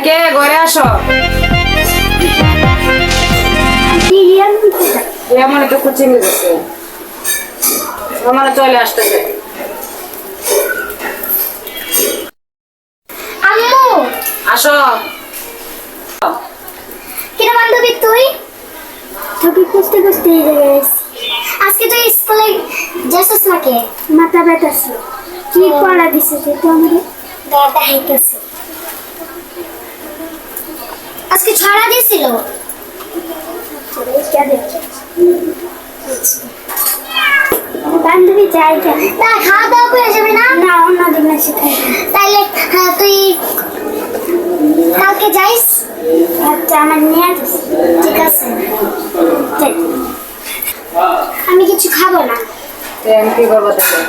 কে ঘরে আসো। এমন তো কুচি নিয়ে গেছে, আমার চলে আসতেছে। আম্মু আসো। কিরে বান্ধবী তুই তোকে খুঁজতে খুঁজতে এই জায়গায় এসেছি। আজকে তুই স্কুলে যাচ্ছিস নাকি? মাথা ব্যথাছে। কি পড়া দিছে তুই তো আমাকে? গাটা হাইতেছে। আজকে ছড়া দিছিল। বান্ধবী যাই তা খাওয়া দাওয়া করে যাবে না? না অন্য দিন এসে তাইলে তুই কালকে যাইস। আচ্ছা আমার নিয়ে আসিস। ঠিক আছে আমি কিছু খাবো না। আমি কি করবো তাহলে?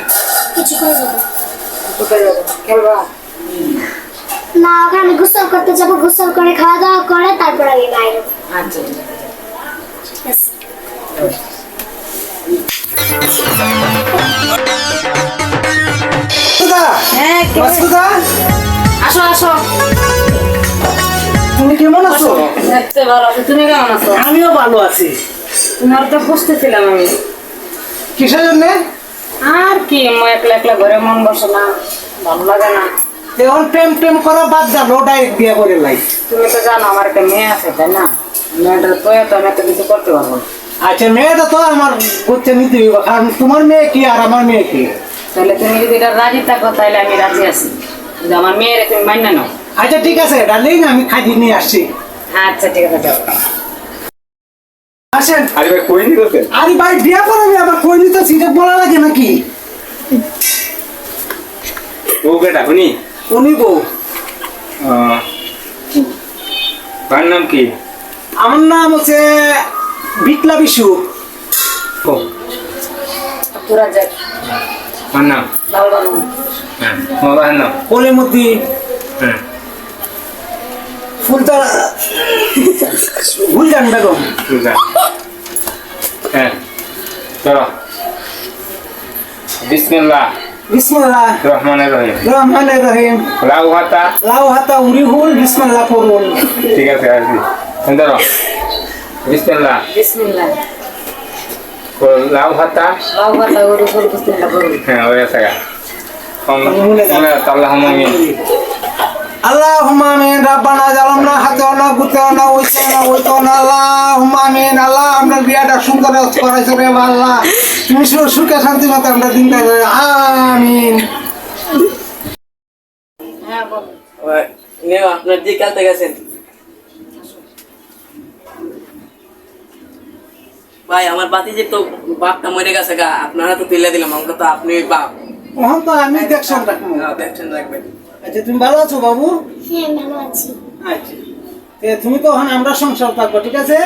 কিছু করে যাবো। খেলবা না ওখানে গোসল করতে যাবো, গোসল করে খাওয়া দাওয়া করে তারপর আগে বাইরে। আচ্ছা হ্যাঁ আসো আসো। তুমি কেমন আছো? দেখতে ভালো আছো, তুমি কেমন আছো? আমিও ভালো আছি। তোমার তো খুঁজতেছিলাম আমি। কিসের জন্য? আর কি একলা একলা ঘরে মন বসে না, ভালো লাগে না। এখন প্রেম প্রেম করা বাদ দাও, ডাইরেক্ট বিয়ে করে লাই। তুমি তো জানো আমার একটা মেয়ে আছে তাই না, মেয়েটা তো আমি এত কিছু করতে পারবো না। আচ্ছা মেয়েটা তো আমার করতে নিতে হইব, কারণ তোমার মেয়ে কি আর আমার মেয়ে কি। তাহলে তুমি যদি এটা রাজি থাকো তাহলে আমি রাজি আছি, কিন্তু আমার মেয়েরে তুমি মান্য নাও। আচ্ছা ঠিক আছে ডার্লিং, আমি খাইয়ে নিয়ে আসছি। আচ্ছা ঠিক আছে যাও। আসেন। আরে ভাই কই নি করতে? আরে ভাই বিয়ে করবে আবার কই নিতে সিটে বলা লাগে নাকি? ও কেটা শুনি? উনি বউ। তার নাম কি? আমার নাম হচ্ছে বিটলা বিশু। ও তোরা যাক তার নাম? লাল বানু। হ্যাঁ তোমার বাবার নাম? কলিমতি হ্যাঁ ফুলতা গুলজান বেগম। ঠিক আছে। হ্যাঁ চলো। বিসমিল্লাহ বিসমিল্লাহ রহমানির রহিম। রহমানির রহিম। লাউ হাতা। লাউ হাতা উরিহুল বিসমিল্লাহ পড়ুন। ঠিক আছে আসবি ধরো। বিসমিল্লাহ। বিসমিল্লাহ। লাউ হাতা। লাউ পাতা গরু ফুল বিসমিল্লাহ করুন। হ্যাঁ ওই আছে গা। আল্লাহুম্মা আমিন। আল্লাহুম্মা আমিন। রাব্বানা জালামনা হাতানা গুতানা ওইতানা আল্লাহুম্মা আমিন। আল্লাহ আমরা বিয়াটা সুন্দর করাইছো রে আল্লাহ, তুমি সুখে শান্তি মতো আমরা দিনটা আমিন। হ্যাঁ বল। আপনার দিয়ে খেলতে গেছেন ভাই, আমার বাতি যে তো বাপটা মরে গেছে গা, আপনারা তো তুলে দিলাম আমাকে, তো আপনি বাপ এখন তো আমি দেখছেন রাখবো। দেখছেন রাখবেন। আচ্ছা তুমি ভালো আছো বাবু? হ্যাঁ ভালো আছি। আচ্ছা তুমি তো এখন আমরা সংসার থাকবো, ঠিক আছে?